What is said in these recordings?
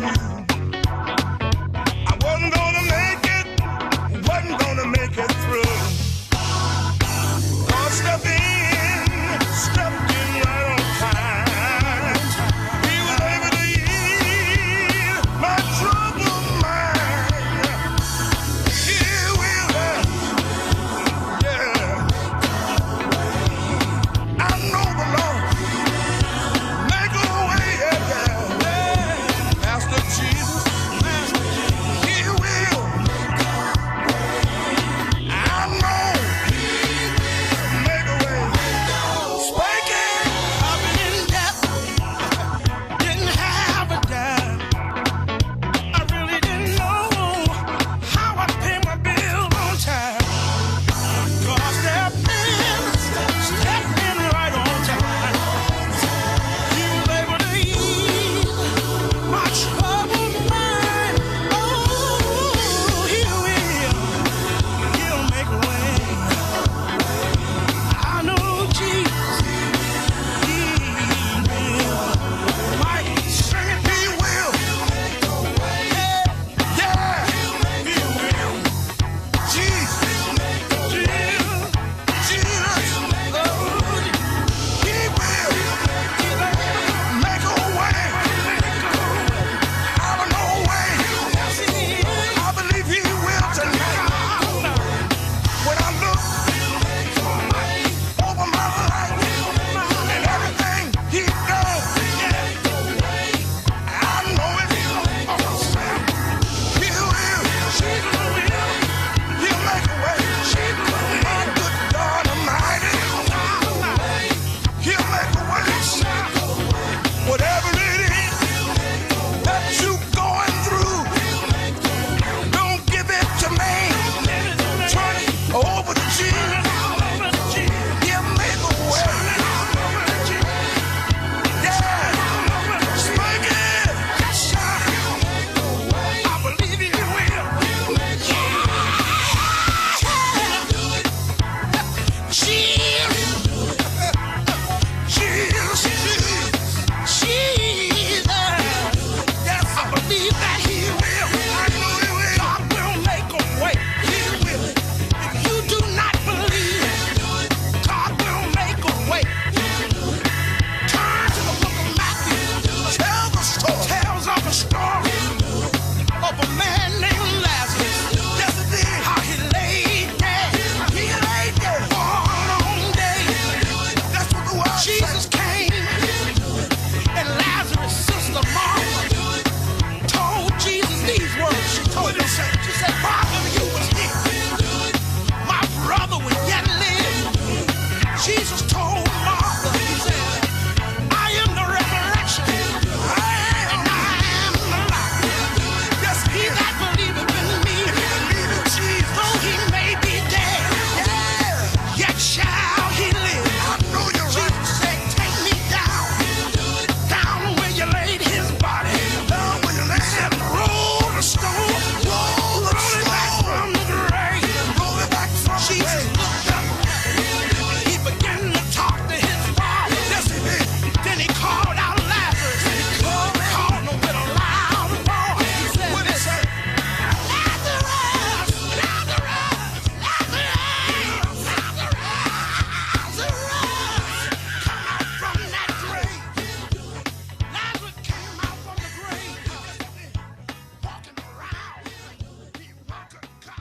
I wasn't gonna make it, wasn't gonna make it through. God stepped in right on time. He was able to ease my troubled mind. He will, yeah. I know the Lord make a way, yeah. Master Jesus, He will. I know make a way. Spanking, I've been in debt, didn't have a dime. I really didn't know how I pay my bills on time. God stepped in right on time. He was able to ease my troubled mind. Oh, He will. He'll make a way. I know Jesus. He will. Mike, sing it. He will. Yeah. He will. Jesus. Jesus. Oh, He will. Make a way. Out of no way. I believe He will tonight. When I look over my life and everything He done, I know it. He will. He'll make a way. My good God Almighty. He'll make a way. Whatever it is that you going through, don't give it to me. Turn it over to Jesus. He'll make a way. Yeah. Spank it. I believe He will. Jesus. Yes, I believe that He will. I know He will. God will make a way. He will. If you do not believe, God will make a way. Turn to the book of Matthew. Tells of a story of a man named Lazarus. Yes, it did. How he laid there. He laid there for a long day. That's what the word Jesus came. And Lazarus' sister Martha told Jesus these words. She told him, she said, Father, you was here. My brother would yet live. Jesus told Martha, He said, I am the resurrection. And I am the life. Yes, he that believeth in me, though he may be dead, yet shall he live. Jesus said, take me down where you laid his body. Said, roll the stone, roll it back from the grave. Jesus looked up. He began to talk to his father. Yes, he did. Then he called out Lazarus. He called him with a loud voice. He said, what is it? Lazarus, Lazarus, Lazarus, Lazarus, come out from that grave. Lazarus came out from the grave, walking around. He walked a God.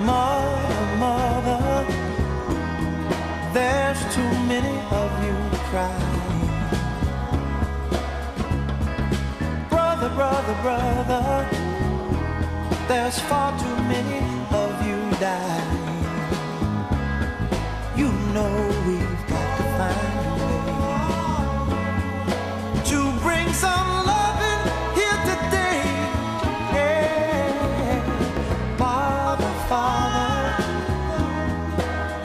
Mother, mother, there's too many of you crying. Brother, brother, brother, there's far too many of you dying. You know we've got to find a way to bring some loving here today. Yeah. Father, Father,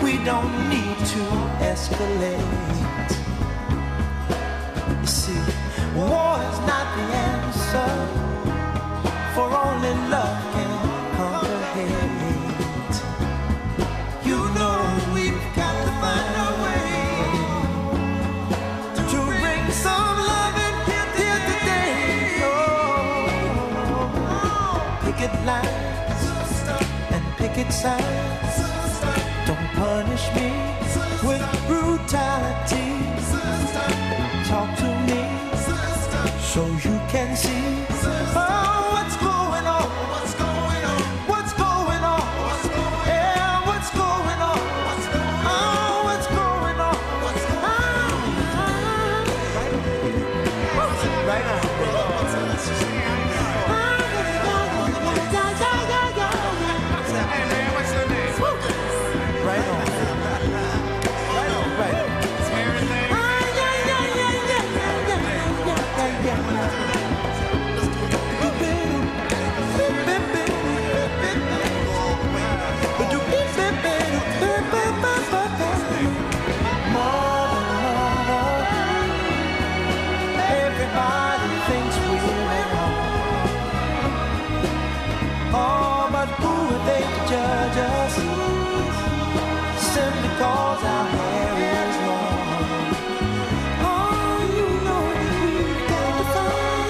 we don't need to escalate. You see, war is not the answer, for only love can conquer hate. picket signs. Don't punish me with brutality. Talk to me so you can see what's going on. What's going on? What's going on? Yeah, what's going on? Oh, what's going on? What's going on? Right on. Everybody thinks we're at home. Oh, but who are they to judge us? Simply cause our hair is long. Oh, you know we've got to find.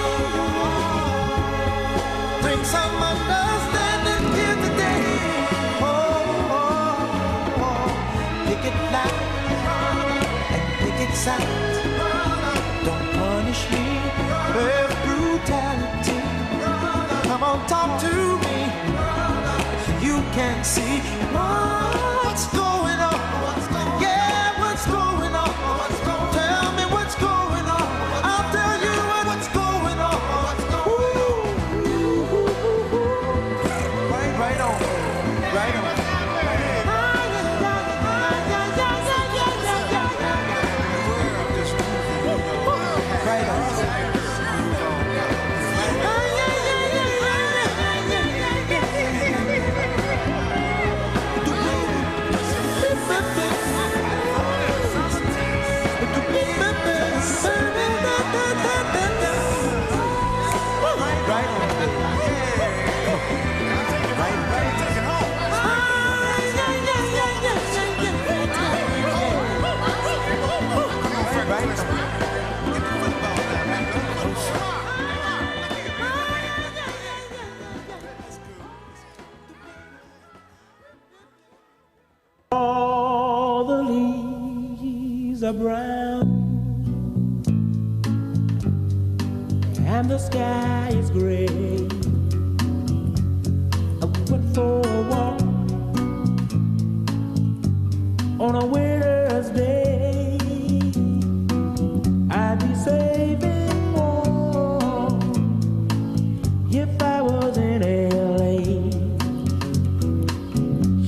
Bring some understanding here today. Pick it loud and pick it sound. Don't punish me with brutality. Come on, talk to me so you can see what's going on. Yeah, what's going on? Tell me what's going on. I'll tell you what's going on. Right on, right on. All the leaves are brown and the sky is gray. I went for a walk on a winter's day. I'd be safe and warm if I was in LA.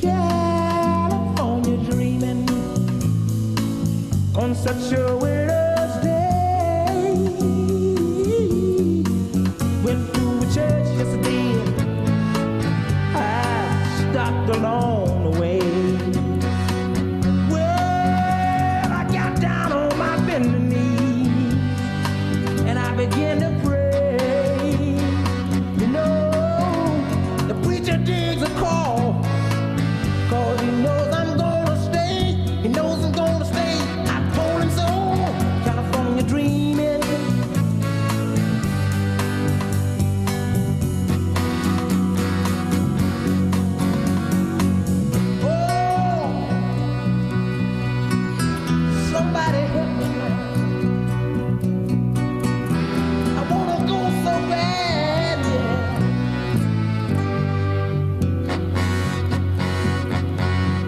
California dreaming on such a winter's day. Went to a church yesterday. I stopped along the way. Well, I got down on my bending knee and I began to pray. You know, the preacher digs a call, 'cause he knows I'm gonna stay. He knows I'm gonna stay. I told him so. California dreaming. Oh, somebody help me now. I wanna go so bad, yeah.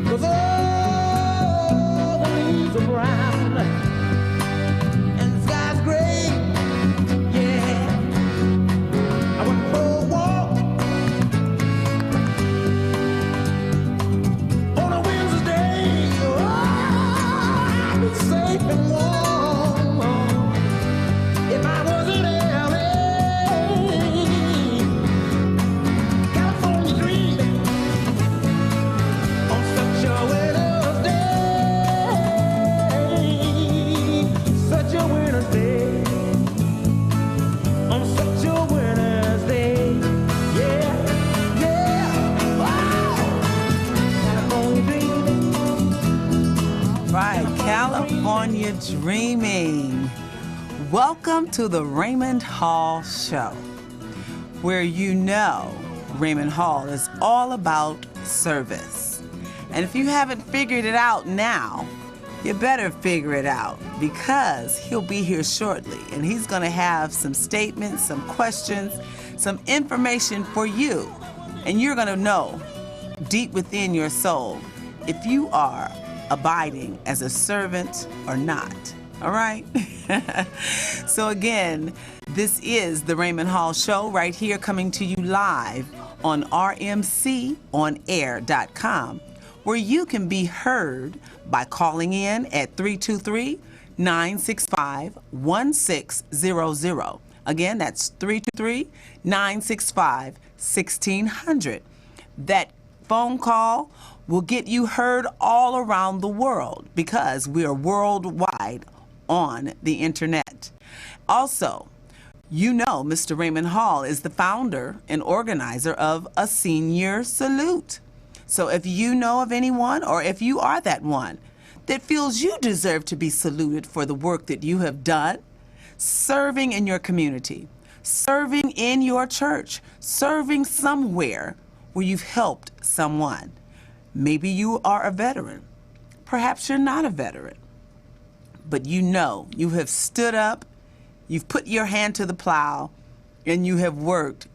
'Cause all the leaves are brown and the sky's gray, yeah. I went for a walk on a Wednesday. Oh, I'd be safe and warm if I was in LA. California dreaming on such a winter's day. Such a winter's day. On such a winter's day. Yeah, yeah. Wow. California dreaming. Right, California Dreaming. Welcome to the Raymond Hall Show, where you know Raymond Hall is all about service. And if you haven't figured it out now, you better figure it out, because he'll be here shortly and he's going to have some statements, some questions, some information for you. And you're going to know deep within your soul if you are abiding as a servant or not. All right? So again, this is the Raymond Hall Show right here, coming to you live on rmconair.com, where you can be heard by calling in at 323-965-1600. Again, that's 323-965-1600. That phone call will get you heard all around the world, because we are worldwide on the internet. Also, you know Mr. Raymond Hall is the founder and organizer of a senior salute. So if you know of anyone, or if you are that one that feels you deserve to be saluted for the work that you have done, serving in your community, serving in your church, serving somewhere where you've helped someone. Maybe you are a veteran. Perhaps you're not a veteran. But you know you have stood up, you've put your hand to the plow, and you have worked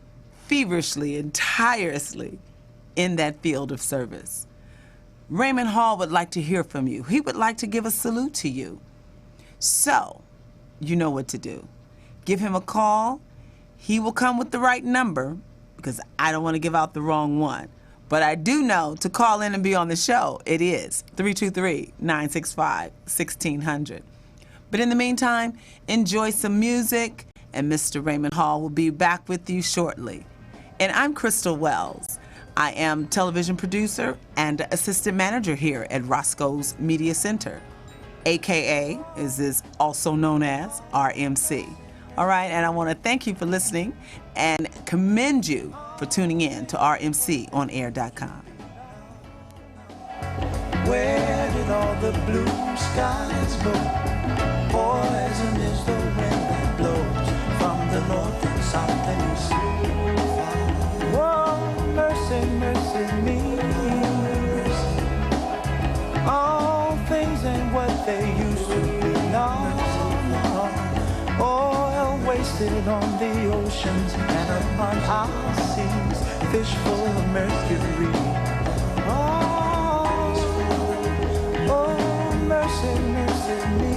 feverishly and tirelessly in that field of service. Raymond Hall would like to hear from you. He would like to give a salute to you. So, you know what to do. Give him a call. He will come with the right number, because I don't want to give out the wrong one. But I do know to call in and be on the show. It is 323-965-1600. But in the meantime, enjoy some music, and Mr. Raymond Hall will be back with you shortly. And I'm Crystal Wells. I am television producer and assistant manager here at Roscoe's Media Center, AKA, is also known as RMC. All right, and I want to thank you for listening and commend you for tuning in to rmconair.com. Where did all the blue skies go? Poison is the wind that blows from the north and south and east. Whoa, mercy, mercy me. All things ain't what they used to be. No, no. Oil wasted on the oceans and upon our seas, fish full of mercury. Oh, mercy, mercy me.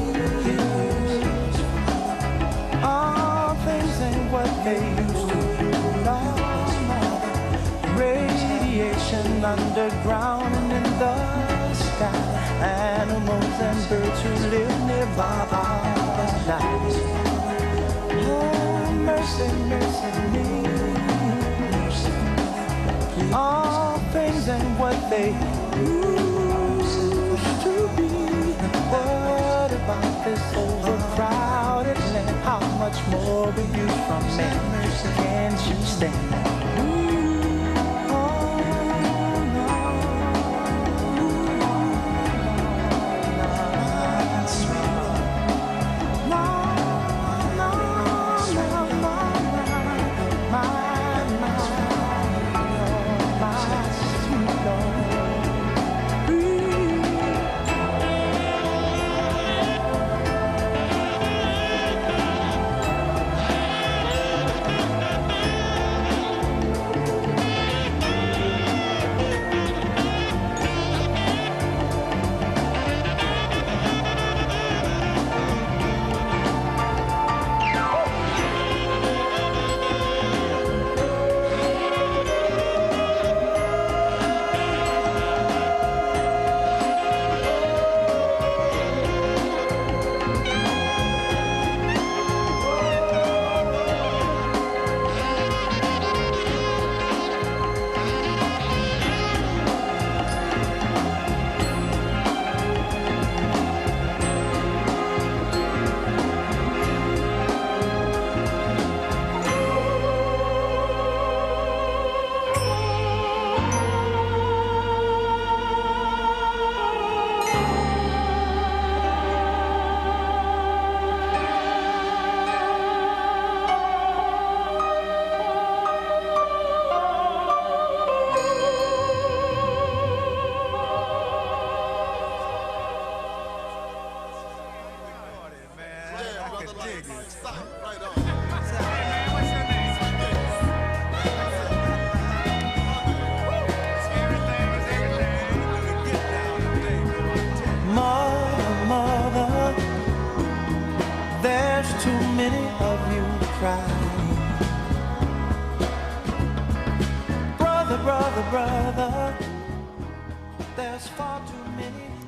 All things ain't what they used to be. No, no. Radiation underground and in the sky. Animals and birds who live nearby our lives. Oh, mercy, mercy me. All things ain't what they used to be. What about this overcrowded land? How much more abuse from man can't you stand?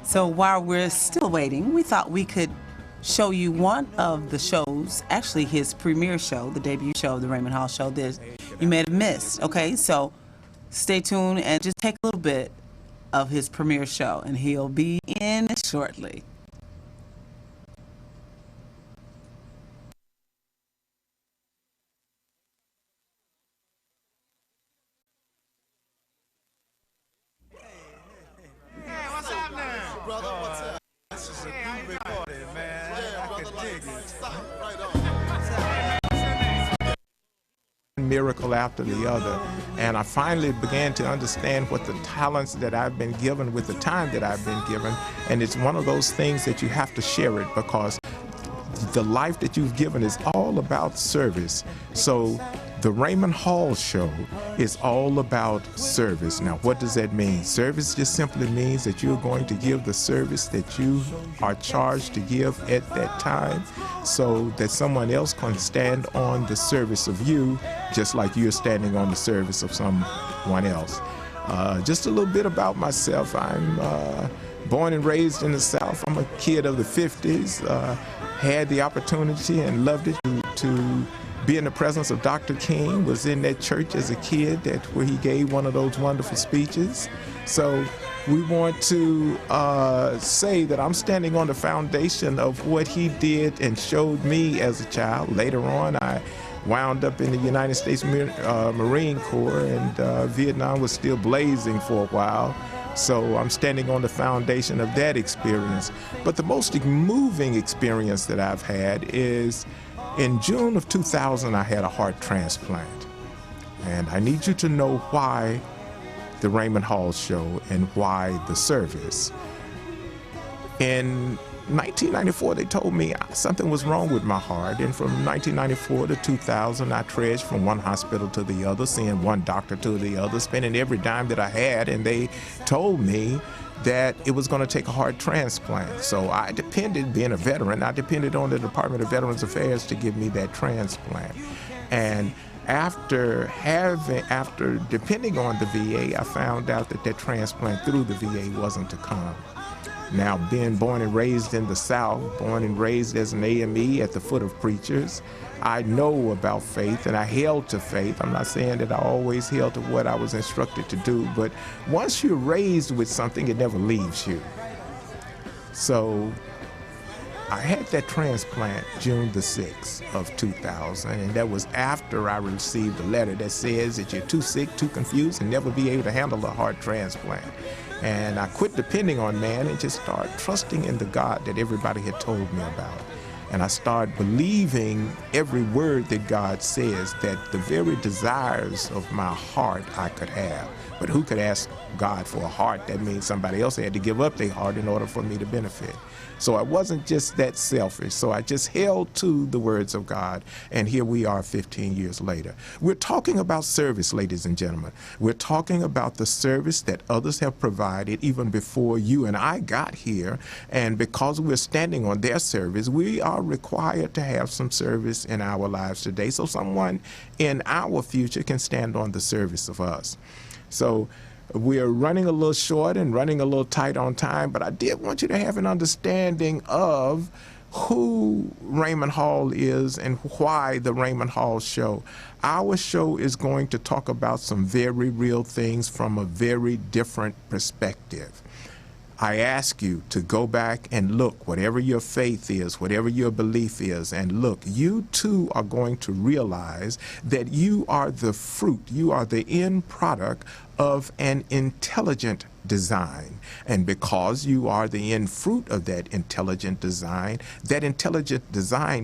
So while we're still waiting, we thought we could show you one of the shows, actually his premiere show, the debut show of the Raymond Hall Show. You may have missed, okay? So stay tuned and just take a little bit of his premiere show, and he'll be in shortly. Miracle after the other, and I finally began to understand what the talents that I've been given with the time that I've been given, and it's one of those things that you have to share it, because the life that you've given is all about service. So the Raymond Hall Show is all about service. Now, what does that mean? Service just simply means that you're going to give the service that you are charged to give at that time, so that someone else can stand on the service of you, just like you're standing on the service of someone else. Just a little bit about myself. I'm born and raised in the South. I'm a kid of the 50s. Had the opportunity and loved it to be in the presence of Dr. King. Was in that church as a kid where he gave one of those wonderful speeches. So we want to say that I'm standing on the foundation of what he did and showed me as a child. Later on, I wound up in the United States Marine Corps, and Vietnam was still blazing for a while. So I'm standing on the foundation of that experience. But the most moving experience that I've had is in June of 2000, I had a heart transplant. And I need you to know why the Raymond Hall Show and why the service. In 1994, they told me something was wrong with my heart, and from 1994 to 2000, I trudged from one hospital to the other, seeing one doctor to the other, spending every dime that I had, and they told me that it was going to take a heart transplant. So I depended, being a veteran, I depended on the Department of Veterans Affairs to give me that transplant. And after depending on the VA, I found out that that transplant through the VA wasn't to come. Now, being born and raised in the South, born and raised as an AME at the foot of preachers, I know about faith, and I held to faith. I'm not saying that I always held to what I was instructed to do, but once you're raised with something, it never leaves you. So I had that transplant June the 6th of 2000, and that was after I received a letter that says that you're too sick, too confused, and never be able to handle a heart transplant. And I quit depending on man and just started trusting in the God that everybody had told me about. And I started believing every word that God says, that the very desires of my heart I could have. But who could ask God for a heart? That means somebody else had to give up their heart in order for me to benefit. So I wasn't just that selfish. So I just held to the words of God. And here we are 15 years later. We're talking about service, ladies and gentlemen. We're talking about the service that others have provided even before you and I got here. And because we're standing on their service, we are required to have some service in our lives today, so someone in our future can stand on the service of us. So we are running a little short and running a little tight on time, but I did want you to have an understanding of who Raymond Hall is and why the Raymond Hall Show. Our show is going to talk about some very real things from a very different perspective. I ask you to go back and look, whatever your faith is, whatever your belief is, and look, you too are going to realize that you are the fruit, you are the end product of an intelligent design. And because you are the end fruit of that intelligent design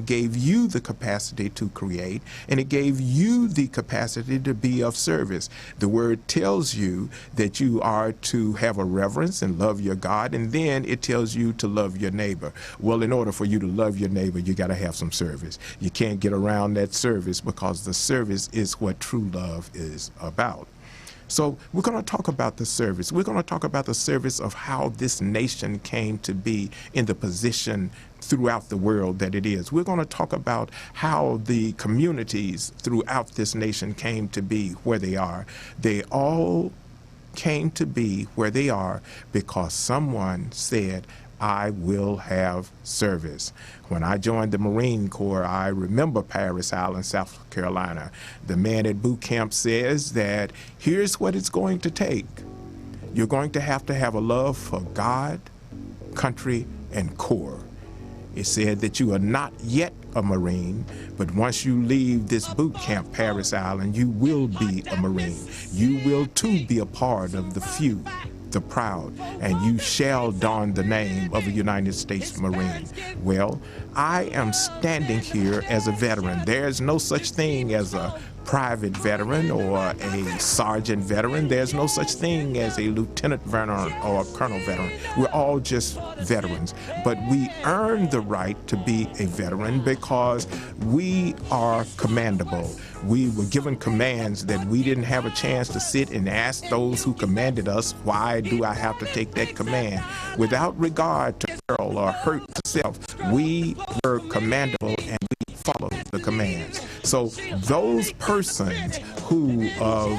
gave you the capacity to create, and it gave you the capacity to be of service. The word tells you that you are to have a reverence and love your God, and then it tells you to love your neighbor. Well, in order for you to love your neighbor, you got to have some service. You can't get around that service, because the service is what true love is about. So we're going to talk about the service. We're going to talk about the service of how this nation came to be in the position throughout the world that it is. We're going to talk about how the communities throughout this nation came to be where they are. They all came to be where they are because someone said, I will have service. When I joined the Marine Corps, I remember Paris Island, South Carolina. The man at boot camp says that here's what it's going to take. You're going to have a love for God, country, and Corps. It said that you are not yet a Marine, but once you leave this boot camp, Paris Island, you will be a Marine. You will too be a part of the few, the proud, and you shall don the name of a United States Marine. Well, I am standing here as a veteran. There's no such thing as a private veteran or a sergeant veteran. There's no such thing as a lieutenant veteran or a colonel veteran. We're all just veterans. But we earn the right to be a veteran because we are commandable. We were given commands that we didn't have a chance to sit and ask those who commanded us, why do I have to take that command? Without regard to peril or hurt self, we were commandable and we followed the commands. So those persons who of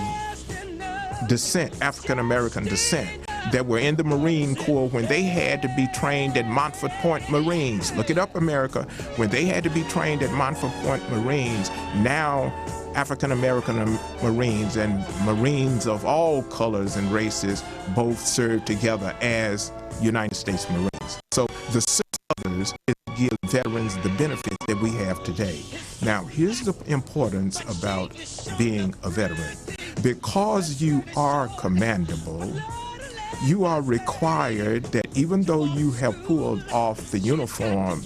descent, African American descent, that were in the Marine Corps when they had to be trained at Montford Point Marines. Look it up, America. When they had to be trained at Montford Point Marines, now African American Marines and Marines of all colors and races both serve together as United States Marines. So the service of others is to give veterans the benefits that we have today. Now, here's the importance about being a veteran. Because you are commendable, you are required that even though you have pulled off the uniform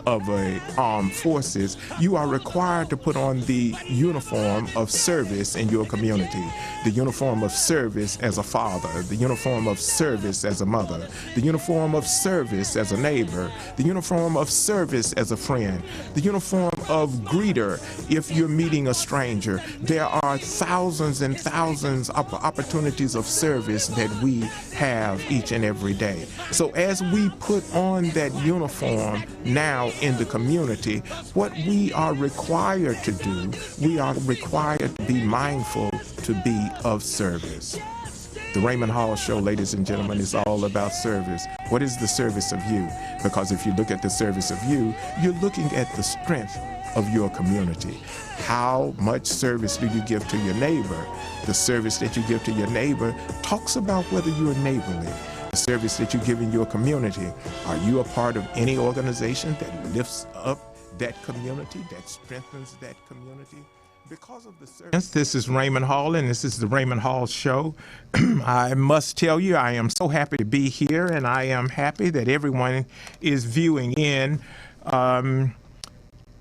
of a armed forces, you are required to put on the uniform of service in your community, the uniform of service as a father, the uniform of service as a mother, the uniform of service as a neighbor, the uniform of service as a friend, the uniform of greeter if you're meeting a stranger. There are thousands and thousands of opportunities of service that we have each and every day. So as we put on that uniform now in the community, what we are required to do, we are required to be mindful to be of service. The Raymond Hall Show, ladies and gentlemen, is all about service. What is the service of you? Because if you look at the service of you, you're looking at the strength of your community. How much service do you give to your neighbor? The service that you give to your neighbor talks about whether you're neighborly. The service that you give in your community. Are you a part of any organization that lifts up that community, that strengthens that community? Because of the service. This is Raymond Hall, and this is the Raymond Hall Show. I must tell you, I am so happy to be here, and I am happy that everyone is viewing in.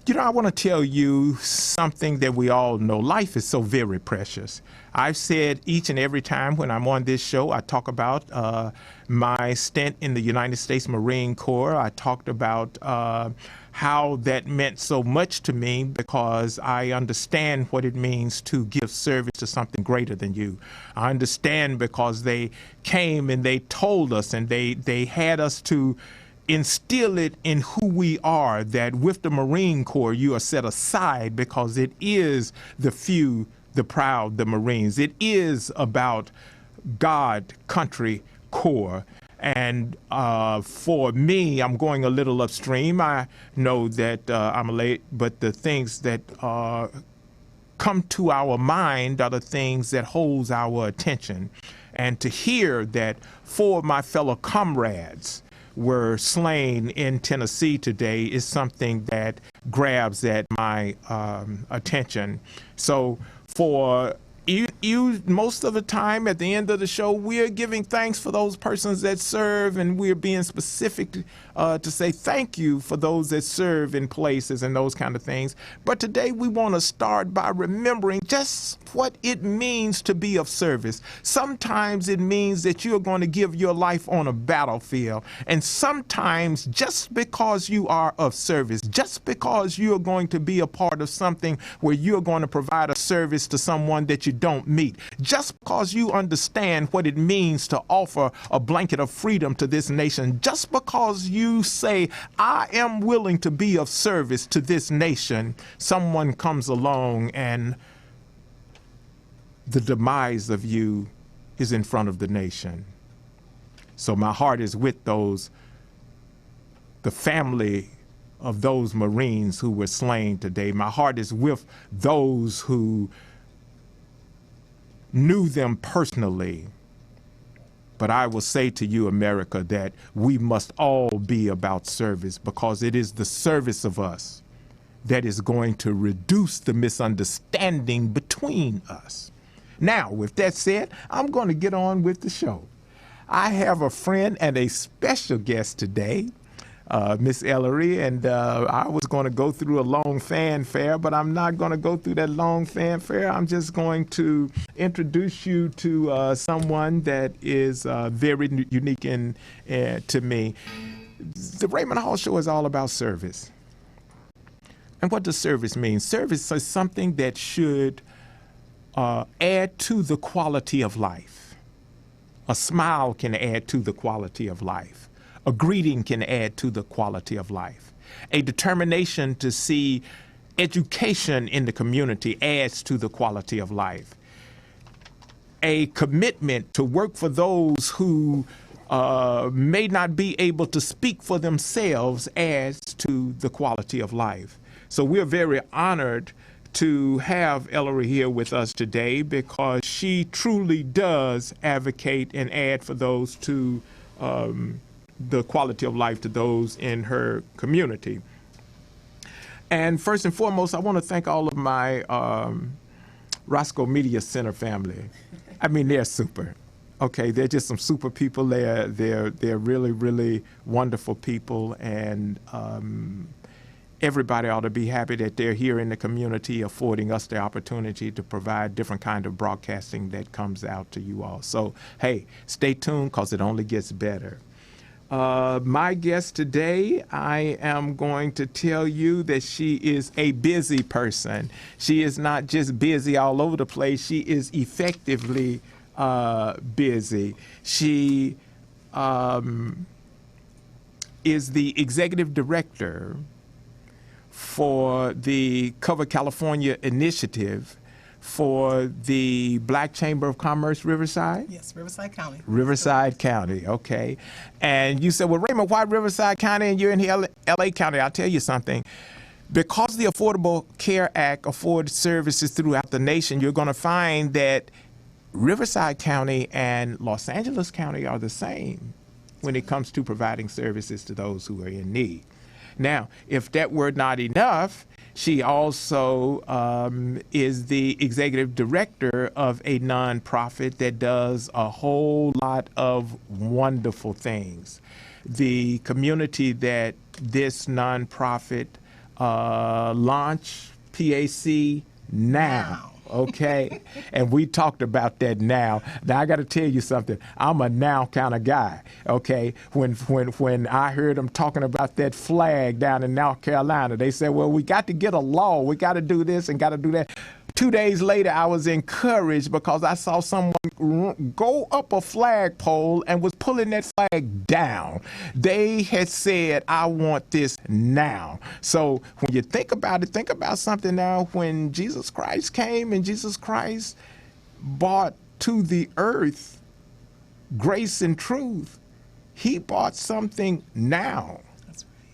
You know, I want to tell you something that we all know. Life is so very precious. I've said each and every time when I'm on this show, I talk about my stint in the United States Marine Corps. I talked about how that meant so much to me because I understand what it means to give service to something greater than you. I understand because they came and they told us and they had us to instill it in who we are, that with the Marine Corps, you are set aside because it is the few, the proud, the Marines. It is about God, country, Corps. And for me, I'm going a little upstream. I know that I'm late, but the things that come to our mind are the things that holds our attention. And to hear that 4 of my fellow comrades were slain in Tennessee today is something that grabs at my attention. So for you, most of the time at the end of the show, we're giving thanks for those persons that serve, and we're being specific to say thank you for those that serve in places and those kind of things. But today we want to start by remembering just what it means to be of service. Sometimes it means that you're going to give your life on a battlefield. And sometimes just because you are of service, just because you're going to be a part of something where you're going to provide a service to someone that you don't meet, just because you understand what it means to offer a blanket of freedom to this nation, just because you say, I am willing to be of service to this nation, someone comes along and the demise of you is in front of the nation. So my heart is with the family of those Marines who were slain today. My heart is with those who knew them personally. But I will say to you, America, that we must all be about service, because it is the service of us that is going to reduce the misunderstanding between us. Now, with that said, I'm going to get on with the show. I have a friend and a special guest today, Miss Ellery, and I was going to go through a long fanfare, but I'm not going to go through that long fanfare. I'm just going to introduce you to someone that is very unique to me. The Raymond Hall Show is all about service. And what does service mean? Service is something that should add to the quality of life. A smile can add to the quality of life. A greeting can add to the quality of life. A determination to see education in the community adds to the quality of life. A commitment to work for those who may not be able to speak for themselves adds to the quality of life. So we're very honored to have Ellery here with us today, because she truly does advocate and add for those to the quality of life to those in her community. And first and foremost, I want to thank all of my Roscoe Media Center family. I mean, they're super. Okay, they're just some super people. They're really, really wonderful people, and everybody ought to be happy that they're here in the community, affording us the opportunity to provide different kind of broadcasting that comes out to you all. So, hey, stay tuned, because it only gets better. My guest today, I am going to tell you that she is a busy person. She is not just busy all over the place. She is effectively busy. She is the executive director for the Cover California initiative for the Black Chamber of Commerce Riverside? Yes, Riverside County. Riverside County, okay. And you said, well, Raymond, why Riverside County and you're in LA County? I'll tell you something. Because the Affordable Care Act affords services throughout the nation, you're going to find that Riverside County and Los Angeles County are the same when it comes to providing services to those who are in need. Now, if that were not enough, she also is the executive director of a nonprofit that does a whole lot of wonderful things. The community that this nonprofit launched, PAC Now. Okay, and we talked about that now. Now I got to tell you something. I'm a now kind of guy. Okay, when I heard them talking about that flag down in North Carolina, they said, "Well, we got to get a law. We got to do this and got to do that." 2 days later, I was encouraged because I saw someone go up a flagpole and was pulling that flag down. They had said, I want this now. So when you think about it, think about something now. When Jesus Christ came and Jesus Christ brought to the earth grace and truth, he brought something now.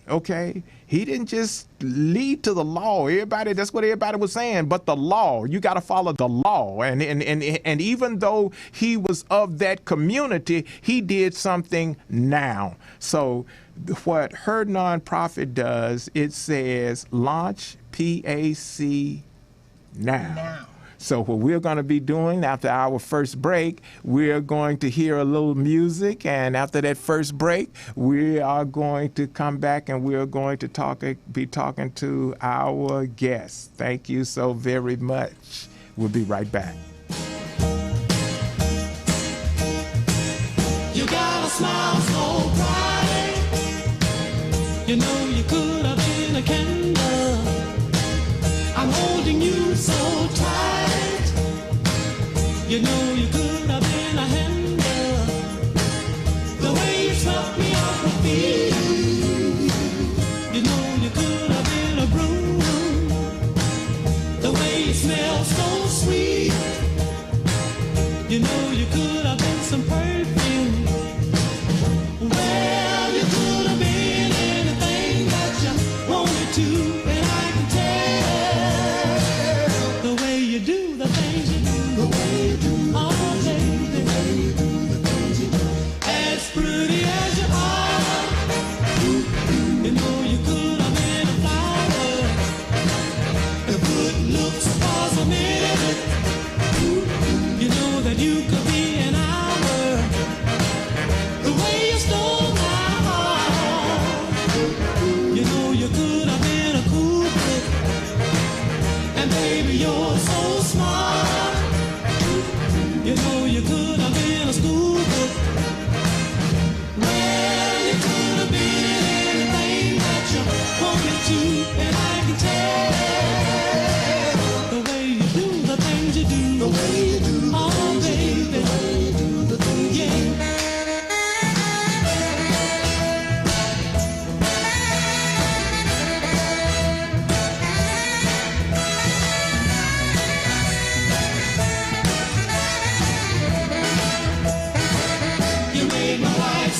Okay, he didn't just lead to the law. That's what everybody was saying. But the law, you got to follow the law. And even though he was of that community, he did something now. So what her nonprofit does, it says launch PAC now. So what we're going to be doing after our first break, we're going to hear a little music, and after that first break, we are going to come back and we're going to be talking to our guests. Thank you so very much. We'll be right back. You got a smile so bright. You know you could have been a candle. I'm holding you so tight. You know you could have been a handle. The way you swept me off my feet. You know you could have been a broom. The way you smell so sweet. You know you could have been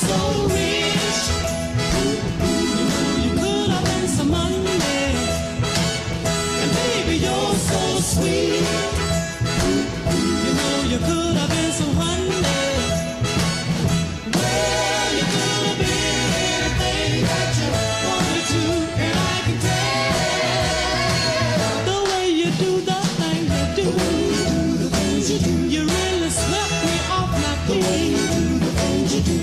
so rich. You know you could have been some money. And baby, you're so sweet. You know you could have been some honey. Well, you could have been anything that you wanted to, and I can tell the way you do the things you do. The things you do. You really swept me off my feet.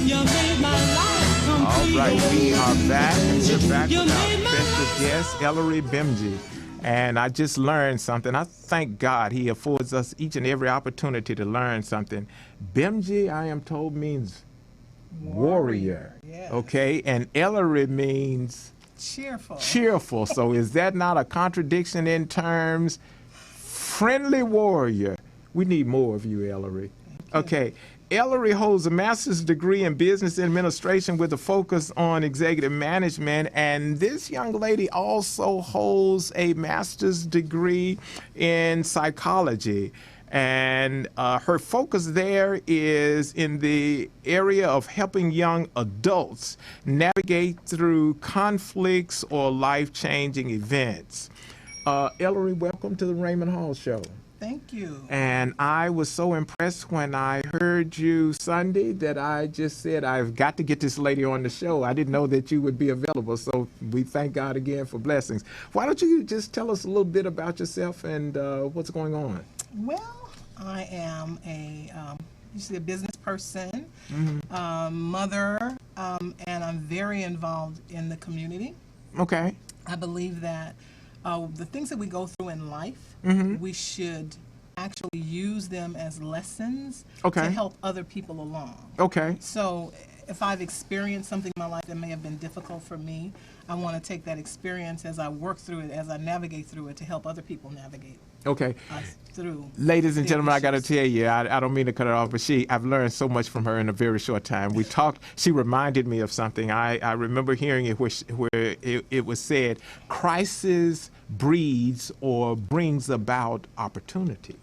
You made my life complete. All right, we are back. We're back with our special guest, Ellery Bemji. And I just learned something. I thank God he affords us each and every opportunity to learn something. Bemji, I am told, means warrior. Yes. Okay, and Ellery means Cheerful. cheerful. So is that not a contradiction in terms? Friendly warrior. We need more of you, Ellery. Okay. Ellery holds a master's degree in business administration with a focus on executive management, and this young lady also holds a master's degree in psychology. And her focus there is in the area of helping young adults navigate through conflicts or life-changing events. Ellery, welcome to the Raymond Hall Show. Thank you. And I was so impressed when I heard you Sunday that I just said, I've got to get this lady on the show. I didn't know that you would be available, so we thank God again for blessings. Why don't you just tell us a little bit about yourself and what's going on? Well, I am usually a business person, mother, and I'm very involved in the community. Okay. I believe that the things that we go through in life, we should actually use them as lessons Okay. to help other people along. Okay. So if I've experienced something in my life that may have been difficult for me, I want to take that experience as I work through it, as I navigate through it, to help other people navigate Okay. through. Ladies and their gentlemen, I got to issues. tell you, I don't mean to cut her off, but I've learned so much from her in a very short time. We talked, she reminded me of something. I remember hearing it where it was said, crisis breeds or brings about opportunity.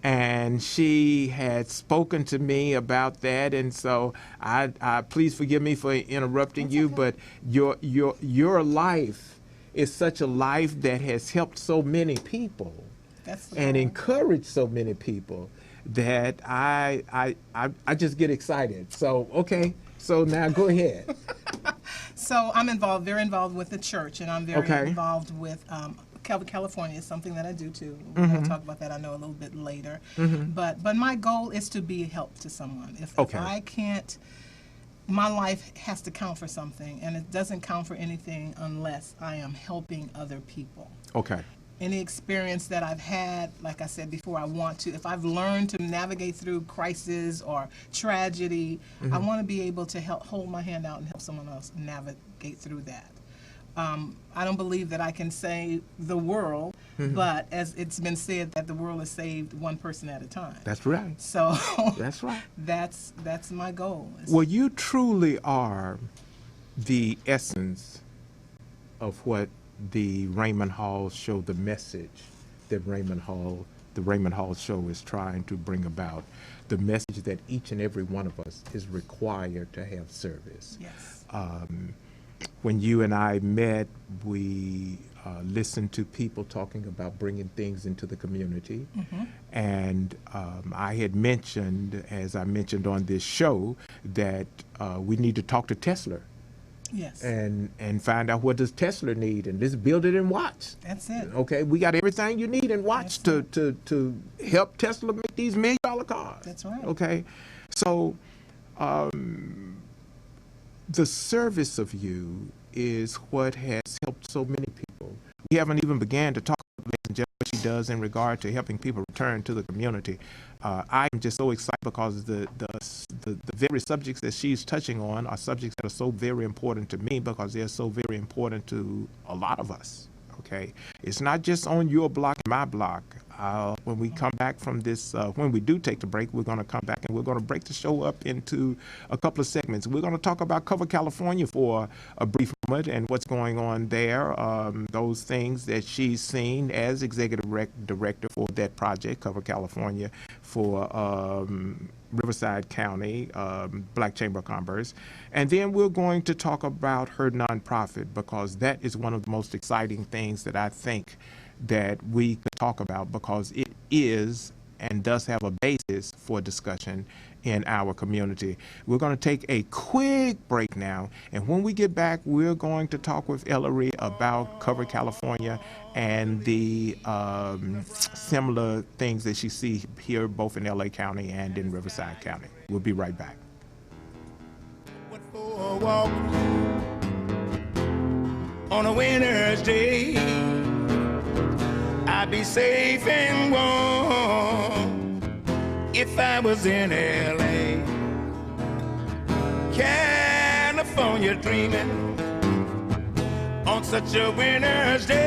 And she had spoken to me about that, and so I please forgive me for interrupting you, but your life is such a life that has helped so many people and encouraged so many people that I just get excited. So okay, so now go ahead. So I'm very involved with the church, and I'm very Okay. involved with California is something that I do too. We're going to talk about that, I know, a little bit later. But my goal is to be a help to someone. If I can't, my life has to count for something, and it doesn't count for anything unless I am helping other people. Okay. Any experience that I've had, like I said before, if I've learned to navigate through crisis or tragedy, I want to be able to hold my hand out and help someone else navigate through that. I don't believe that I can save the world, but as it's been said, that the world is saved one person at a time. That's right. So That's right. that's my goal. Well, you truly are the essence of what the Raymond Hall Show, the message that the Raymond Hall Show is trying to bring about, the message that each and every one of us is required to have service. Yes. When you and I met, we listened to people talking about bringing things into the community. And I had mentioned, as I mentioned on this show, that we need to talk to Tesla. Yes. And find out what does Tesla need, and let's build it and watch. That's it. Okay, we got everything you need in watch to help Tesla make these $1 million cars. That's right. Okay, so the service of you is what has helped so many people. We haven't even began to talk about what she does in regard to helping people return to the community. I am just so excited because the very subjects that she's touching on are subjects that are so very important to me because they're so very important to a lot of us. Okay, it's not just on your block, my block. When we come back from this, when we do take the break, we're going to come back and we're going to break the show up into a couple of segments. We're going to talk about Cover California for a brief moment and what's going on there, those things that she's seen as executive director for that project, Cover California, for Riverside County Black Chamber of Commerce. And then we're going to talk about her nonprofit, because that is one of the most exciting things that I think that we could talk about, because it is and does have a basis for discussion in our community. We're going to take a quick break now, and when we get back, we're going to talk with Ellery about Cover California and the similar things that she sees here both in LA County and in Riverside County. We'll be right back. Went for a walk on a winter's day. I'd be safe and warm if I was in LA. California dreaming on such a winter's day.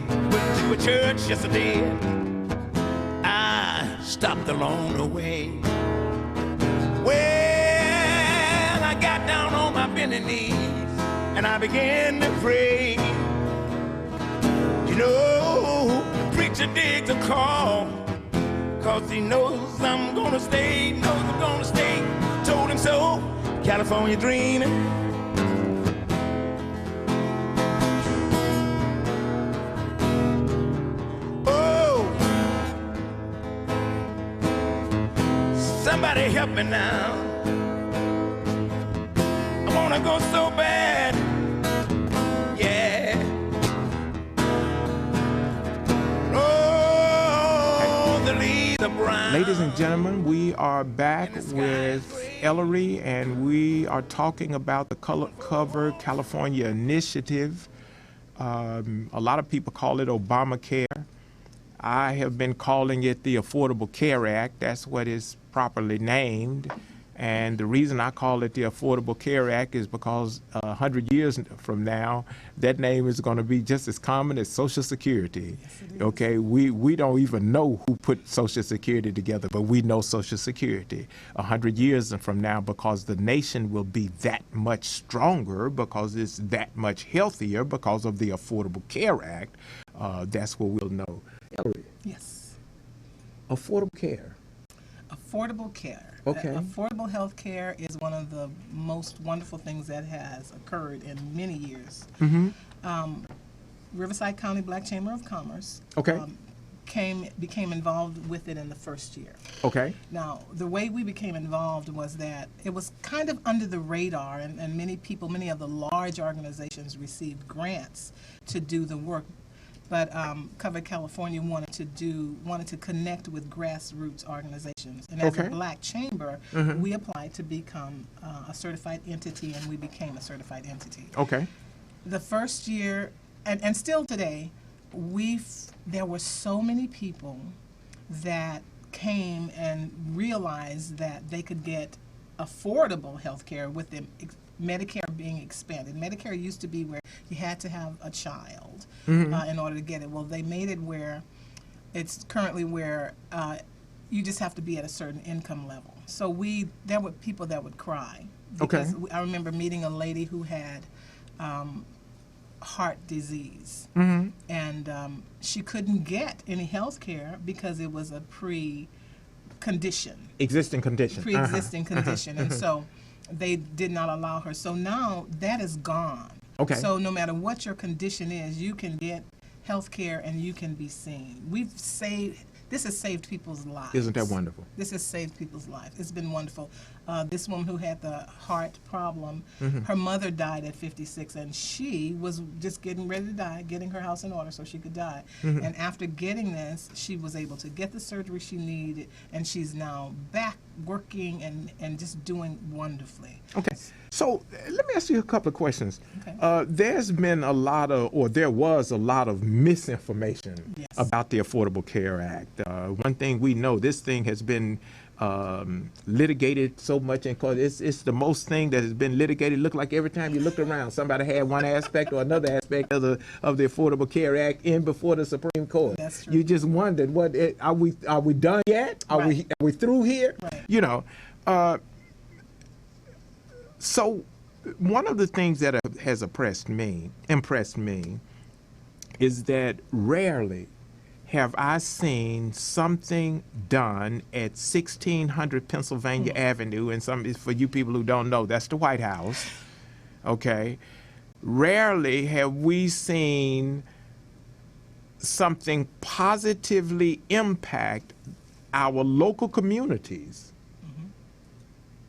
Went to a church yesterday. I stopped along the way. Well, I got down on my bending knees and I began to pray. You know, the preacher digs a call, 'cause he knows I'm gonna stay, knows I'm gonna stay. Told him so, California dreaming. Oh, somebody help me now. I wanna go so bad, yeah. Ladies and gentlemen, we are back with Ellery, and we are talking about the Cover California initiative. A lot of people call it Obamacare. I have been calling it the Affordable Care Act. That's what it's properly named. And the reason I call it the Affordable Care Act is because 100 years from now, that name is going to be just as common as Social Security. Yes, okay, we don't even know who put Social Security together, but we know Social Security 100 years from now, because the nation will be that much stronger, because it's that much healthier because of the Affordable Care Act. That's what we'll know. Ellery. Yes. Affordable care. Affordable care. Okay. Affordable health care is one of the most wonderful things that has occurred in many years. Mm-hmm. Riverside County Black Chamber of Commerce Okay. Became involved with it in the first year. Okay. Now, the way we became involved was that it was kind of under the radar, and many of the large organizations received grants to do the work. But Cover California wanted to connect with grassroots organizations, and as a Black Chamber, we applied to become a certified entity, and we became a certified entity. Okay. The first year, and still today, there were so many people that came and realized that they could get affordable health care with them. Medicare being expanded. Medicare used to be where you had to have a child in order to get it. Well, they made it where it's currently where you just have to be at a certain income level. So there were people that would cry. Because I remember meeting a lady who had heart disease, and she couldn't get any health care because it was a pre-existing condition, and so they did not allow her. So now that is gone. Okay. So no matter what your condition is, you can get health care and you can be seen. This has saved people's lives. Isn't that wonderful? This has saved people's lives. It's been wonderful. This woman who had the heart problem, her mother died at 56, and she was just getting ready to die, getting her house in order so she could die. And after getting this, she was able to get the surgery she needed, and she's now back working and just doing wonderfully. Okay. So let me ask you a couple of questions. Okay. There was a lot of misinformation about the Affordable Care Act. One thing we know, this thing has been litigated so much, and it's the most thing that has been litigated. Look like every time you look around, somebody had one aspect or another aspect of the Affordable Care Act in before the Supreme Court. That's true. You just wondered, are we done yet? Are we through here? Right. You know. So one of the things that has impressed me is that rarely have I seen something done at 1600 Pennsylvania Avenue, and some for you people who don't know, that's the White House. Okay, rarely have we seen something positively impact our local communities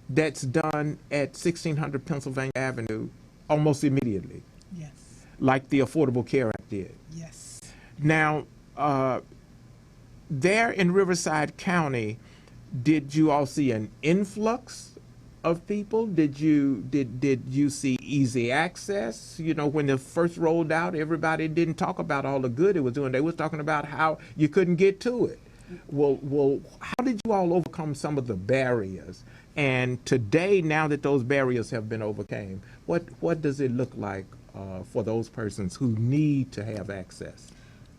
that's done at 1600 Pennsylvania Avenue almost immediately, Yes. like the Affordable Care Act did. Yes. Now, there in Riverside County, did you all see an influx of people? Did you see easy access? You know, when it first rolled out, everybody didn't talk about all the good it was doing. They was talking about how you couldn't get to it. Well, how did you all overcome some of the barriers? And today, now that those barriers have been overcome, what does it look like for those persons who need to have access?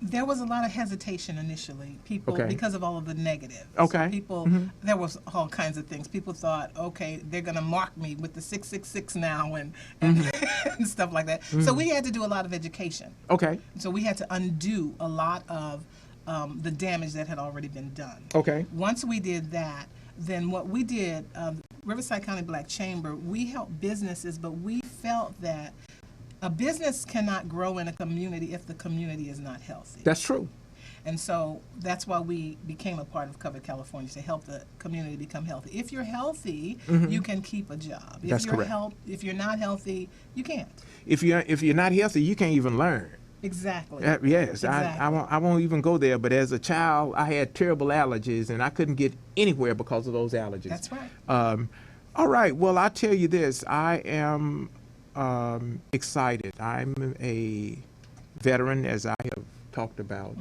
There was a lot of hesitation initially, people, Okay. because of all of the negatives. Okay. People, there was all kinds of things. People thought, okay, they're going to mark me with the 666 now and and stuff like that. So we had to do a lot of education. Okay. So we had to undo a lot of the damage that had already been done. Okay. Once we did that, then what we did, Riverside County Black Chamber, we helped businesses, but we felt that a business cannot grow in a community if the community is not healthy. That's true. And so that's why we became a part of Covered California, to help the community become healthy. If you're healthy, you can keep a job. If That's you're correct. If you're not healthy, you can't. If you're not healthy, you can't even learn. Exactly. Yes, Exactly. I won't even go there. But as a child, I had terrible allergies, and I couldn't get anywhere because of those allergies. That's right. All right. Well, I'll tell you this. I am excited. I'm a veteran, as I have talked about.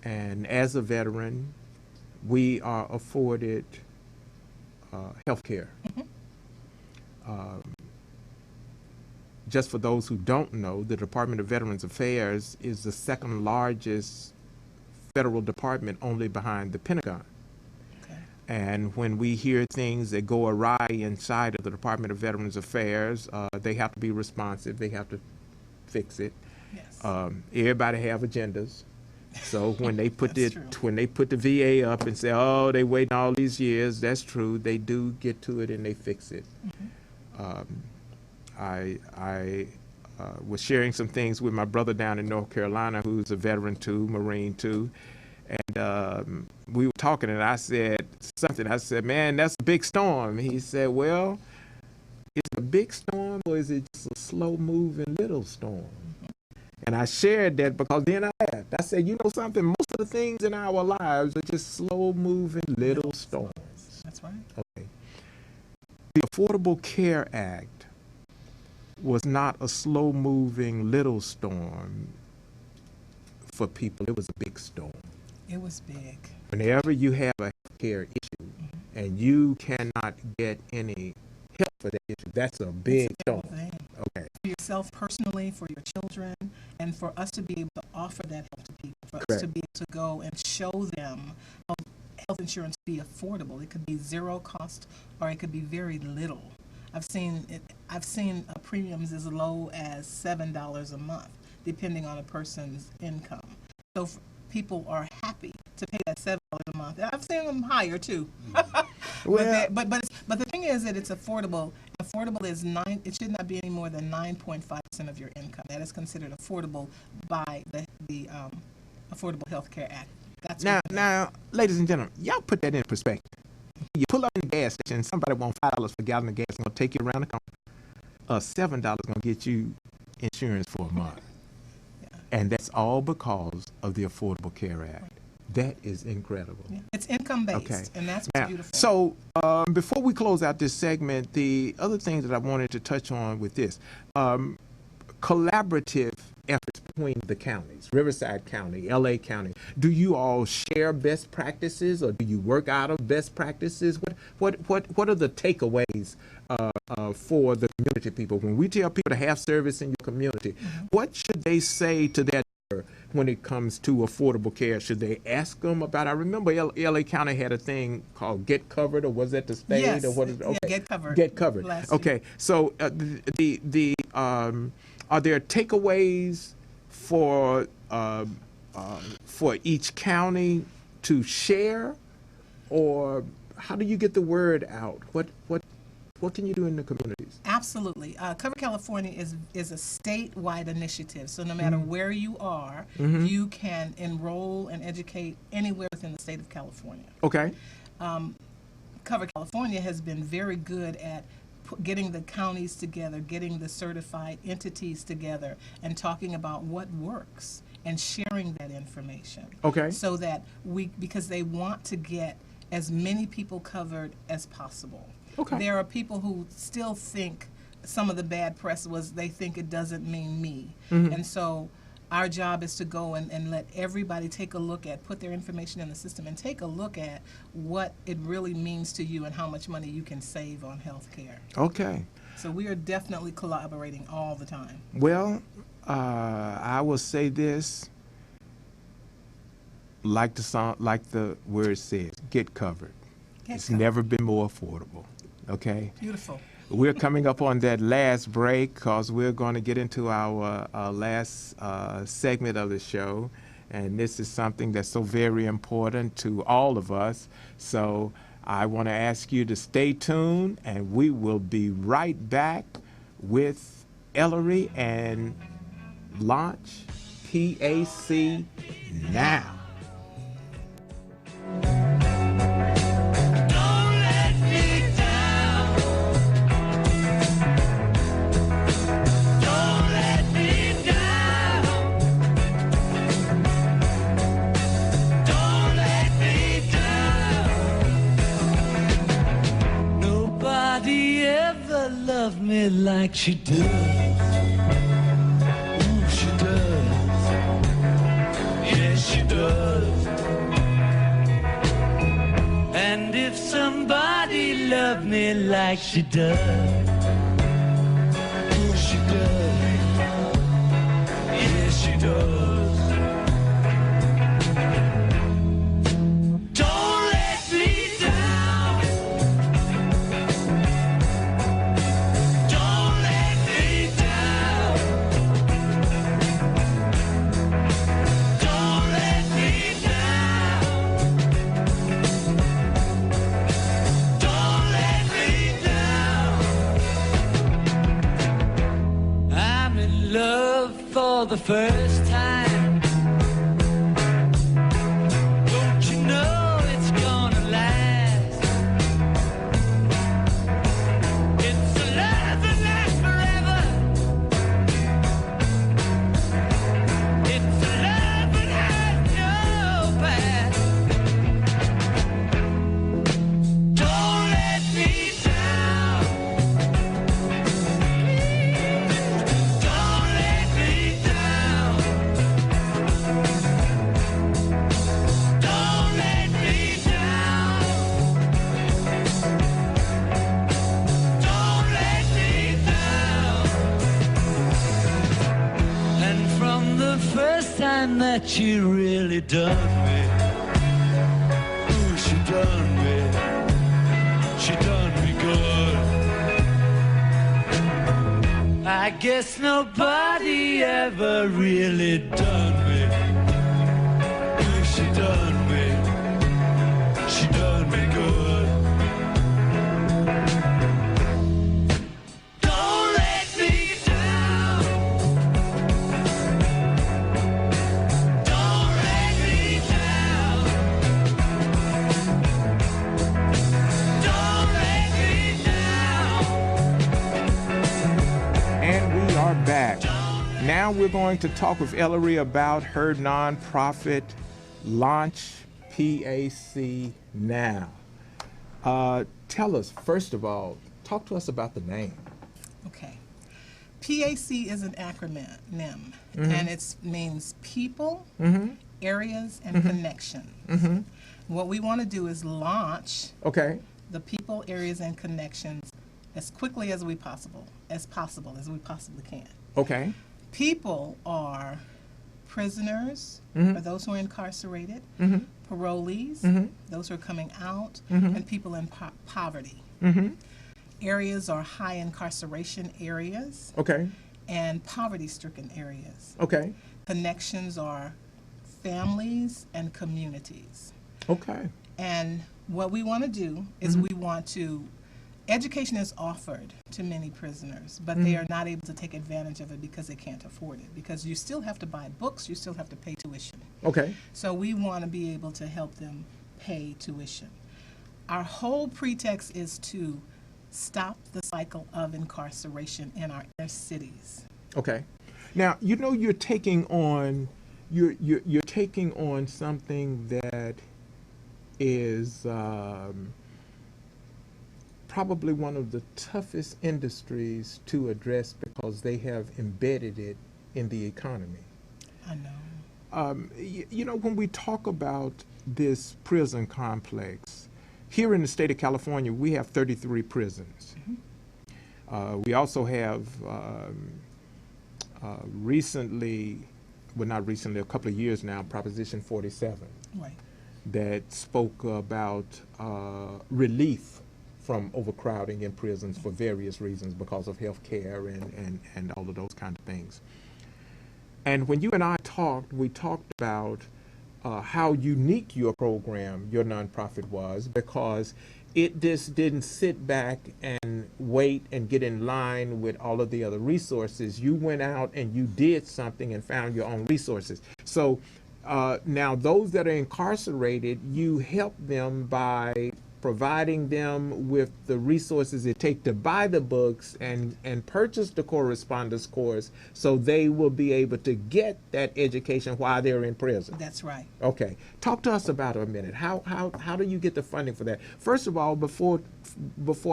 And as a veteran, we are afforded health care. Just for those who don't know, the Department of Veterans Affairs is the second largest federal department, only behind the Pentagon. Okay. And when we hear things that go awry inside of the Department of Veterans Affairs, they have to be responsive. They have to fix it. Yes. Everybody have agendas. So when they put That's when they put the VA up and say, "Oh, they waiting all these years," that's true. They do get to it and they fix it. I was sharing some things with my brother down in North Carolina, who's a veteran too, Marine too, and we were talking, and I said something. I said, "Man, that's a big storm." He said, "Well, is it a big storm or is it just a slow-moving little storm?" And I shared that because then I laughed. I said, "You know something? Most of the things in our lives are just slow-moving little storms." That's right. Okay. The Affordable Care Act was not a slow-moving little storm for people. It was a big storm. It was big. Whenever you have a health care issue and you cannot get any help for that issue, that's a big storm. Thing. Okay. For yourself personally, for your children, and for us to be able to offer that help to people, for us Correct. to be able to go and show them how health insurance be affordable. It could be zero cost, or it could be very little. I've seen premiums as low as $7 a month, depending on a person's income. So people are happy to pay that $7 a month. I've seen them higher too. Well, but the thing is that it's affordable. Affordable is it should not be any more than 9.5% of your income. That is considered affordable by the Affordable Health Care Act. That's now, ladies and gentlemen, y'all put that in perspective. You pull up in the gas station, somebody want $5 for a gallon of gas, gonna take you around the corner. $7 gonna get you insurance for a month. And that's all because of the Affordable Care Act. That is incredible. Yeah. It's income based, Okay. and that's what's Now, beautiful. so before we close out this segment, the other thing that I wanted to touch on with this, collaborative efforts between the counties, Riverside County, LA County. Do you all share best practices, or do you work out of best practices? What are the takeaways for the community people? When we tell people to have service in your community, what should they say to their neighbor when it comes to affordable care? Should they ask them about? I remember LA County had a thing called Get Covered, or was that the state? Yes, or what is, okay. yeah, Get Covered. Get Covered. Last Okay, year. so are there takeaways for for each county to share, or how do you get the word out? What can you do in the communities? Absolutely. Cover California is a statewide initiative. So no matter where you are, you can enroll and educate anywhere within the state of California. Okay. Cover California has been very good at getting the counties together, getting the certified entities together, and talking about what works and sharing that information. Okay. So that because they want to get as many people covered as possible. Okay. There are people who still think some of the bad press was they think it doesn't mean me. And so our job is to go and let everybody take a look at, put their information in the system and take a look at what it really means to you and how much money you can save on health care. Okay. So we are definitely collaborating all the time. Well, I will say this, like the song, like the word says, get covered. It's never been more affordable. Okay. Beautiful. We're coming up on that last break because we're going to get into our last segment of the show. And this is something that's so very important to all of us. So I want to ask you to stay tuned, and we will be right back with Ellery and Launch PAC Now. Love me like she does. Ooh, she does. Yes, she does. And if somebody loved me like she does, ooh, she does. Yes, she does. For the first time, don't you know it's gonna last? It's a love that lasts forever. It's a love that has no past. Don't let me down. Don't let me down. That you really done me. Ooh, she done me. She done me good. I guess nobody ever really done me. Ooh, she done me. She done me good. Don't let me down. Back. Now we're going to talk with Ellery about her nonprofit Launch PAC Now. Tell us, first of all, talk to us about the name. Okay. PAC is an acronym, and it means people, areas, and connections. What we want to do is launch the people, areas, and connections as quickly as we possibly can. Okay. People are prisoners, or those who are incarcerated, parolees, those who are coming out, and people in poverty. Areas are high incarceration areas, Okay. and poverty-stricken areas. Okay. Connections are families and communities. Okay. And what we want to do is we want to, education is offered to many prisoners, but they are not able to take advantage of it because they can't afford it, because you still have to buy books, you still have to pay tuition. Okay. So we want to be able to help them pay tuition. Our whole pretext is to stop the cycle of incarceration in our inner cities. Okay. Now, you know, you're taking on something that is probably one of the toughest industries to address because they have embedded it in the economy. I know. You know, when we talk about this prison complex, here in the state of California, we have 33 prisons. We also have recently, well, not recently, a couple of years now, Proposition 47, Right. that spoke about relief from overcrowding in prisons for various reasons because of health care and all of those kind of things. And when you and I talked, we talked about how unique your program, your nonprofit was, because it just didn't sit back and wait and get in line with all of the other resources. You went out and you did something and found your own resources. So now those that are incarcerated, you help them by providing them with the resources it takes to buy the books and purchase the correspondence course, so they will be able to get that education while they're in prison. That's right. Okay, talk to us about it a minute. How do you get the funding for that? First of all, before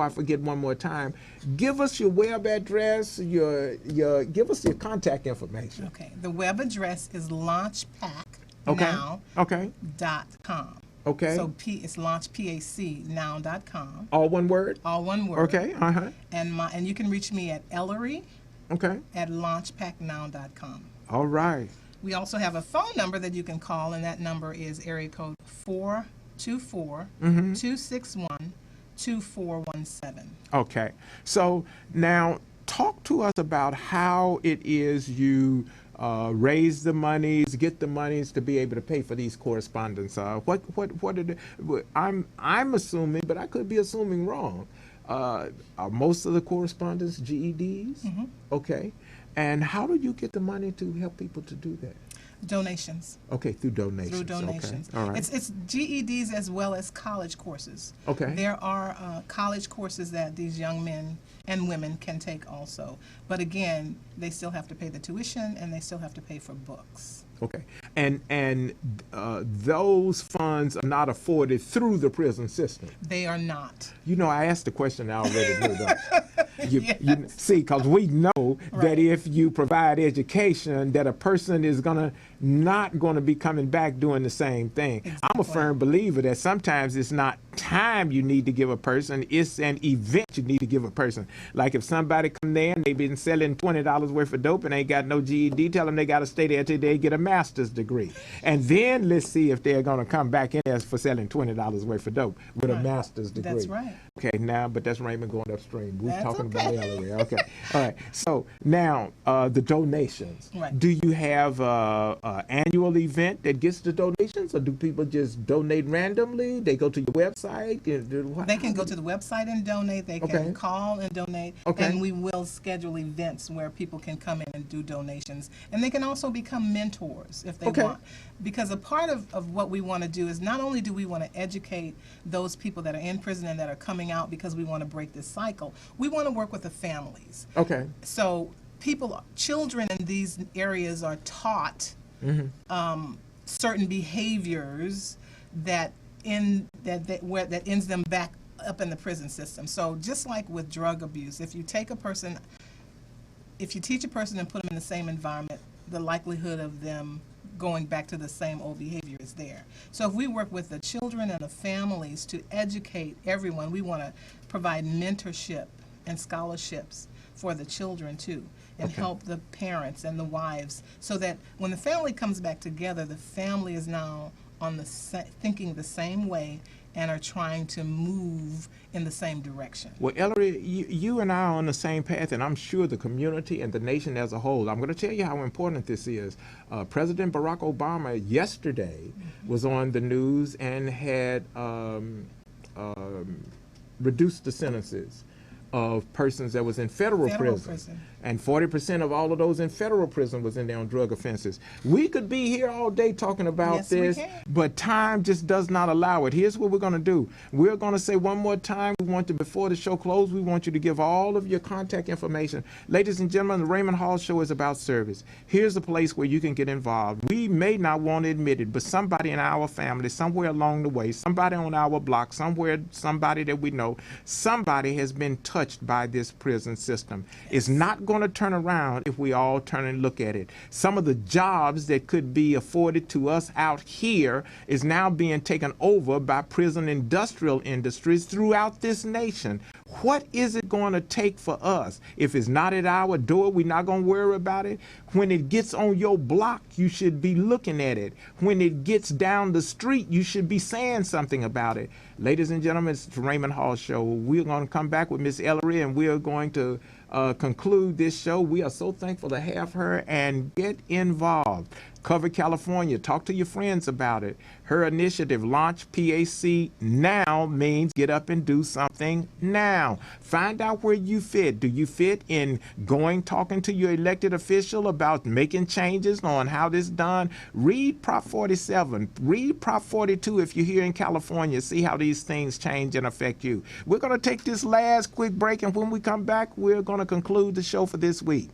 I forget one more time, give us your web address, give us your contact information. Okay. The web address is launchpacknow.com. Okay. So it's launchpacnow.com. All one word? All one word. Okay, And you can reach me at Ellery Okay. at launchpacknow.com. All right. We also have a phone number that you can call, and that number is area code 424-261-2417. Okay. So now talk to us about how it is you raise the monies, get the monies to be able to pay for these correspondence. What are the, I'm assuming, but I could be assuming wrong. Are most of the correspondence GEDs? Okay. And how do you get the money to help people to do that? Donations. Okay, through donations. Through donations. Okay. All right. It's GEDs as well as college courses. Okay. There are college courses that these young men and women can take also. But again, they still have to pay the tuition and they still have to pay for books. Okay. And those funds are not afforded through the prison system. They are not. You know, I asked the question, I already knew that. You see, because we know that if you provide education, that a person is not going to be coming back doing the same thing. Exactly. I'm a firm believer that sometimes it's not time you need to give a person, it's an event you need to give a person. Like if somebody come there and they've been selling $20 worth of dope and ain't got no GED, tell them they got to stay there till they get a master's degree. And then let's see if they're going to come back in there for selling $20 worth of dope with a master's degree. That's right. Okay, now, but that's Raymond going upstream. We're That's talking okay. about Ellery. Okay, all right. So now the donations. Right. Do you have an annual event that gets the donations, or do people just donate randomly? They go to your website? They can go to the website and donate. They can Okay. call and donate. Okay. And we will schedule events where people can come in and do donations. And they can also become mentors if they Okay. want. Because a part of what we want to do is not only do we want to educate those people that are in prison and that are coming out because we want to break this cycle, we want to work with the families. Okay. So children in these areas are taught certain behaviors that ends them back up in the prison system. So just like with drug abuse, if you teach a person and put them in the same environment, the likelihood of them going back to the same old behavior is there. So if we work with the children and the families to educate everyone, we want to provide mentorship and scholarships for the children too, and help the parents and the wives, so that when the family comes back together, the family is now on thinking the same way and are trying to move in the same direction. Well, Ellery, you and I are on the same path, and I'm sure the community and the nation as a whole. I'm going to tell you how important this is. President Barack Obama yesterday was on the news and had reduced the sentences of persons that was in federal prison. And 40% of all of those in federal prison was in there on drug offenses. We could be here all day talking about this, but time just does not allow it. Here's what we're going to do. We're going to say one more time, we want to, before the show closes, we want you to give all of your contact information. Ladies and gentlemen, the Raymond Hall Show is about service. Here's a place where you can get involved. We may not want to admit it, but somebody in our family, somewhere along the way, somebody on our block, somewhere, somebody that we know, somebody has been touched by this prison system. It's not going to turn around if we all turn and look at it. Some of the jobs that could be afforded to us out here is now being taken over by prison industrial industries throughout this nation. What is it going to take for us? If it's not at our door, we're not going to worry about it. When it gets on your block, you should be looking at it. When it gets down the street, you should be saying something about it. Ladies and gentlemen, it's the Raymond Hall Show. We're going to come back with Miss Ellery, and we are going to conclude this show. We are so thankful to have her, and get involved. Cover California. Talk to your friends about it. Her initiative, Launch PAC Now, means get up and do something now. Find out where you fit. Do you fit in talking to your elected official about making changes on how this is done? Read Prop 47. Read Prop 42 if you're here in California. See how these things change and affect you. We're going to take this last quick break, and when we come back, we're going to conclude the show for this week.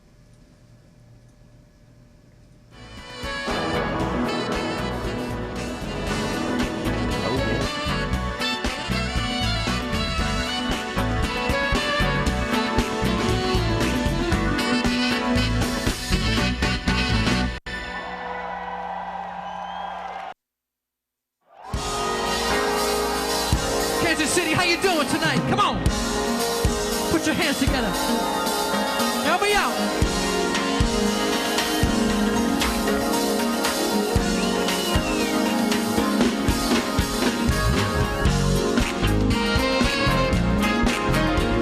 City, how you doing tonight? Come on. Put your hands together. Help me out.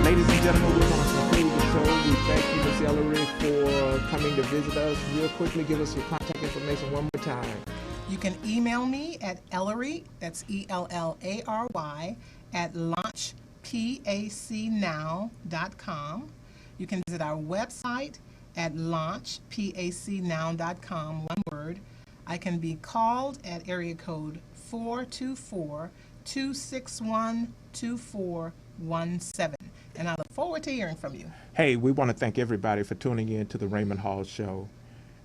Ladies and gentlemen, we're going to conclude the show. We thank you, Miss Ellery, for coming to visit us. Real quickly, give us your contact information one more time. You can email me at Ellery, that's ELLARY, at launchpacnow.com. You can visit our website at launchpacnow.com, one word. I can be called at area code 424-261-2417. And I look forward to hearing from you. Hey, we want to thank everybody for tuning in to the Raymond Hall Show.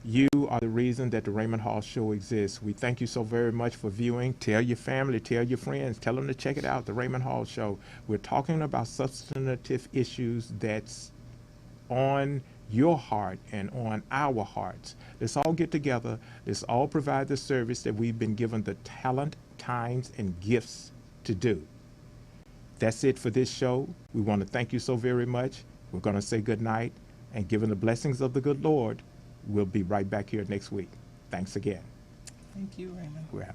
You are the reason that the Raymond Hall Show exists. We thank you so very much for viewing. Tell your family, tell your friends, tell them to check it out, the Raymond Hall Show. We're talking about substantive issues that's on your heart and on our hearts. Let's all get together. Let's all provide the service that we've been given the talent, times, and gifts to do. That's it for this show. We want to thank you so very much. We're going to say good night, and given the blessings of the good Lord, we'll be right back here next week. Thanks again. Thank you, Raymond. We're out.